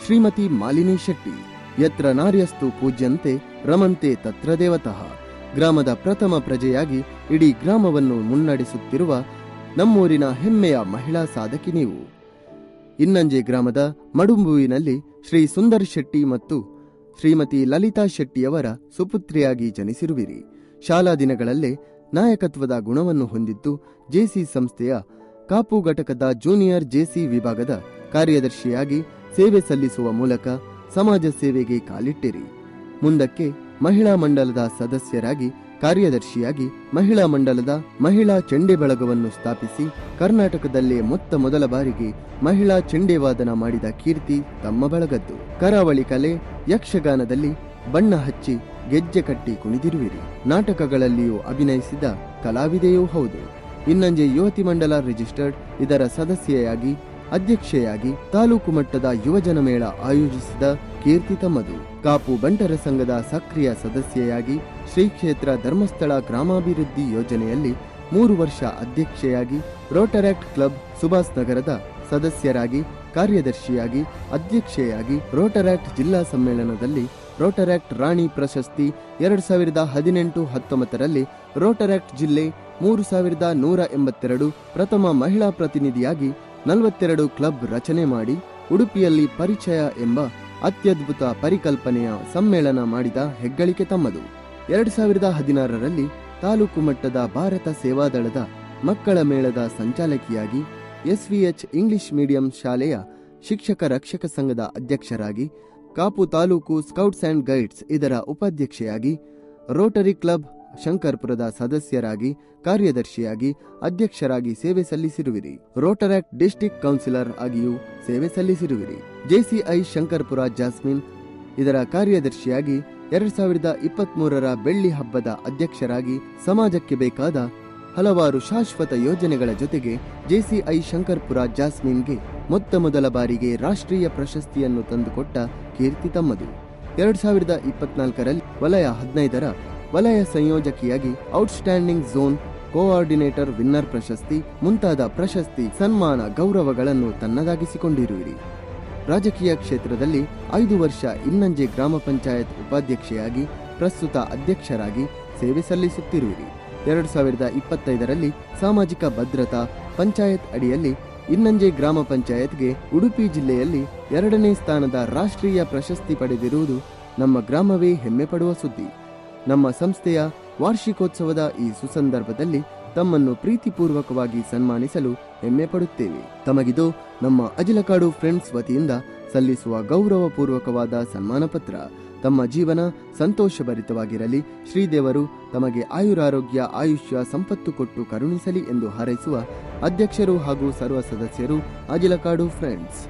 ಶ್ರೀಮತಿ ಮಾಲಿನಿ ಶೆಟ್ಟಿ. ಯತ್ರ ನಾರ್ಯಸ್ತು ಪೂಜ್ಯಂತೆ ರಮಂತೆ ತತ್ರ ದೇವತಃ. ಗ್ರಾಮದ ಪ್ರಥಮ ಪ್ರಜೆಯಾಗಿ ಇಡೀ ಗ್ರಾಮವನ್ನು ಮುನ್ನಡೆಸುತ್ತಿರುವ ನಮ್ಮೂರಿನ ಹೆಮ್ಮೆಯ ಮಹಿಳಾ ಸಾಧಕಿ ನೀವು. ಇನ್ನಂಜೆ ಗ್ರಾಮದ ಮಡುಂಬುವಿನಲ್ಲಿ ಶ್ರೀ ಸುಂದರ್ ಶೆಟ್ಟಿ ಮತ್ತು ಶ್ರೀಮತಿ ಲಲಿತಾ ಶೆಟ್ಟಿಯವರ ಸುಪುತ್ರಿಯಾಗಿ ಜನಿಸಿರುವಿರಿ. ಶಾಲಾ ದಿನಗಳಲ್ಲೇ ನಾಯಕತ್ವದ ಗುಣವನ್ನು ಹೊಂದಿದ್ದು ಜೆಸಿ ಸಂಸ್ಥೆಯ ಕಾಪು ಘಟಕದ ಜೂನಿಯರ್ ಜೆಸಿ ವಿಭಾಗದ ಕಾರ್ಯದರ್ಶಿಯಾಗಿ ಸೇವೆ ಸಲ್ಲಿಸುವ ಮೂಲಕ ಸಮಾಜ ಸೇವೆಗೆ ಕಾಲಿಟ್ಟಿರಿ. ಮುಂದಕ್ಕೆ ಮಹಿಳಾ ಮಂಡಲದ ಸದಸ್ಯರಾಗಿ ಕಾರ್ಯದರ್ಶಿಯಾಗಿ ಮಹಿಳಾ ಮಂಡಲದ ಮಹಿಳಾ ಚೆಂಡೆ ಬಳಗವನ್ನು ಸ್ಥಾಪಿಸಿ ಕರ್ನಾಟಕದಲ್ಲೇ ಮೊದಲ ಬಾರಿಗೆ ಮಹಿಳಾ ಚೆಂಡೆ ವಾದನ ಮಾಡಿದ ಕೀರ್ತಿ ತಮ್ಮ ಬಳಗದ್ದು. ಕರಾವಳಿ ಕಲೆ ಯಕ್ಷಗಾನದಲ್ಲಿ ಬಣ್ಣ ಹಚ್ಚಿ ಗೆಜ್ಜೆ ಕಟ್ಟಿ ಕುಣಿದಿರುವಿರಿ. ನಾಟಕಗಳಲ್ಲಿಯೂ ಅಭಿನಯಿಸಿದ ಕಲಾವಿದೆಯೂ ಹೌದು. ಇನ್ನಂಜೆ ಯುವತಿ ಮಂಡಲ ರಿಜಿಸ್ಟರ್ಡ್ ಇದರ ಸದಸ್ಯೆಯಾಗಿ ಅಧ್ಯಕ್ಷೆಯಾಗಿ ತಾಲೂಕು ಮಟ್ಟದ ಯುವಜನ ಮೇಳ ಆಯೋಜಿಸಿದ ಕೀರ್ತಿ ತಮ್ಮದು. ಕಾಪು ಬಂಟರ ಸಂಘದ ಸಕ್ರಿಯ ಸದಸ್ಯೆಯಾಗಿ ಶ್ರೀ ಕ್ಷೇತ್ರ ಧರ್ಮಸ್ಥಳ ಗ್ರಾಮಾಭಿವೃದ್ಧಿ ಯೋಜನೆಯಲ್ಲಿ 3 ವರ್ಷ ಅಧ್ಯಕ್ಷೆಯಾಗಿ ರೋಟರಾಕ್ಟ್ ಕ್ಲಬ್ ಸುಭಾಸ್ ನಗರದ ಸದಸ್ಯರಾಗಿ ಕಾರ್ಯದರ್ಶಿಯಾಗಿ ಅಧ್ಯಕ್ಷೆಯಾಗಿ ರೋಟರಾಕ್ಟ್ ಜಿಲ್ಲಾ ಸಮ್ಮೇಳನದಲ್ಲಿ ರೋಟರಾಕ್ಟ್ ರಾಣಿ ಪ್ರಶಸ್ತಿ 2018-19ರಲ್ಲಿ ರೋಟರಾಕ್ಟ್ ಜಿಲ್ಲೆ 3182 ಪ್ರಥಮ ಮಹಿಳಾ ಪ್ರತಿನಿಧಿಯಾಗಿ 42 ಕ್ಲಬ್ ರಚನೆ ಮಾಡಿ ಉಡುಪಿಯಲ್ಲಿ ಪರಿಚಯ ಎಂಬ ಅತ್ಯದ್ಭುತ ಪರಿಕಲ್ಪನೆಯ ಸಮ್ಮೇಳನ ಮಾಡಿದ ಹೆಗ್ಗಳಿಕೆ ತಮ್ಮದು. 2016ರಲ್ಲಿ ತಾಲೂಕು ಮಟ್ಟದ ಭಾರತ ಸೇವಾದಳದ ಮಕ್ಕಳ ಮೇಳದ ಸಂಚಾಲಕಿಯಾಗಿ ಎಸ್ವಿಎಚ್ ಇಂಗ್ಲಿಷ್ ಮೀಡಿಯಂ ಶಾಲೆಯ ಶಿಕ್ಷಕ ರಕ್ಷಕ ಸಂಘದ ಅಧ್ಯಕ್ಷರಾಗಿ Kapu taluk scouts and guides ಇದರ ಉಪಾಧ್ಯಕ್ಷೆಯಾಗಿ ರೋಟರಿ ಕ್ಲಬ್ ಶಂಕರ್ಪುರದ ಸದಸ್ಯರಾಗಿ ಕಾರ್ಯದರ್ಶಿಯಾಗಿ ಅಧ್ಯಕ್ಷರಾಗಿ ಸೇವೆ ಸಲ್ಲಿಸಿರುವಿರಿ. ರೋಟರಾಕ್ಟ್ ಡಿಸ್ಟ್ರಿಕ್ಟ್ ಕೌನ್ಸಿಲರ್ ಆಗಿಯೂ ಸೇವೆ ಸಲ್ಲಿಸಿರುವಿರಿ. ಜೆಸಿಐ ಶಂಕರ್ಪುರ ಜಾಸ್ಮಿನ್ ಇದರ ಕಾರ್ಯದರ್ಶಿಯಾಗಿ 2023ರ ಬೆಳ್ಳಿ ಹಬ್ಬದ ಅಧ್ಯಕ್ಷರಾಗಿ ಸಮಾಜಕ್ಕೆ ಬೇಕಾದ ಹಲವಾರು ಶಾಶ್ವತ ಯೋಜನೆಗಳ ಜೊತೆಗೆ ಜೆಸಿಐ ಶಂಕರ್ಪುರ ಜಾಸ್ಮಿನ್ಗೆ ಮೊದಲ ಬಾರಿಗೆ ರಾಷ್ಟ್ರೀಯ ಪ್ರಶಸ್ತಿಯನ್ನು ತಂದುಕೊಟ್ಟ ಕೀರ್ತಿ ತಮ್ಮದು. 2024ರಲ್ಲಿ ವಲಯ 15ರ ವಲಯ ಸಂಯೋಜಕಿಯಾಗಿ ಔಟ್ಸ್ಟ್ಯಾಂಡಿಂಗ್ ಝೋನ್ ಕೋಆರ್ಡಿನೇಟರ್ ವಿನ್ನರ್ ಪ್ರಶಸ್ತಿ ಮುಂತಾದ ಪ್ರಶಸ್ತಿ ಸನ್ಮಾನ ಗೌರವಗಳನ್ನು ತನ್ನದಾಗಿಸಿಕೊಂಡಿರುವಿರಿ. ರಾಜಕೀಯ ಕ್ಷೇತ್ರದಲ್ಲಿ 5 ವರ್ಷ ಇನ್ನಂಜೆ ಗ್ರಾಮ ಪಂಚಾಯತ್ ಉಪಾಧ್ಯಕ್ಷೆಯಾಗಿ ಪ್ರಸ್ತುತ ಅಧ್ಯಕ್ಷರಾಗಿ ಸೇವೆ ಸಲ್ಲಿಸುತ್ತಿರುವಿರಿ. 2025ರಲ್ಲಿ ಸಾಮಾಜಿಕ ಭದ್ರತಾ ಪಂಚಾಯತ್ ಅಡಿಯಲ್ಲಿ ಇನ್ನಂಜೆ ಗ್ರಾಮ ಪಂಚಾಯತ್ಗೆ ಉಡುಪಿ ಜಿಲ್ಲೆಯಲ್ಲಿ 2ನೇ ಸ್ಥಾನದ ರಾಷ್ಟ್ರೀಯ ಪ್ರಶಸ್ತಿ ಪಡೆದಿರುವುದು ನಮ್ಮ ಗ್ರಾಮವೇ ಹೆಮ್ಮೆ ಪಡುವ ಸುದ್ದಿ. ನಮ್ಮ ಸಂಸ್ಥೆಯ ವಾರ್ಷಿಕೋತ್ಸವದ ಈ ಸುಸಂದರ್ಭದಲ್ಲಿ ತಮ್ಮನ್ನು ಪ್ರೀತಿಪೂರ್ವಕವಾಗಿ ಸನ್ಮಾನಿಸಲು ಹೆಮ್ಮೆ ಪಡುತ್ತೇವೆ. ತಮಗಿದು ನಮ್ಮ ಅಜಿಲಕಾಡು ಫ್ರೆಂಡ್ಸ್ ವತಿಯಿಂದ ಸಲ್ಲಿಸುವ ಗೌರವಪೂರ್ವಕವಾದ ಸನ್ಮಾನ ಪತ್ರ. ತಮ್ಮ ಜೀವನ ಸಂತೋಷಭರಿತವಾಗಿರಲಿ, ಶ್ರೀದೇವರು ತಮಗೆ ಆಯುರಾರೋಗ್ಯ ಆಯುಷ್ಯ ಸಂಪತ್ತು ಕೊಟ್ಟು ಕರುಣಿಸಲಿ ಎಂದು ಹಾರೈಸುವ ಅಧ್ಯಕ್ಷರು ಹಾಗೂ ಸರ್ವ ಸದಸ್ಯರು ಅಜಿಲಕಾಡು ಫ್ರೆಂಡ್ಸ್.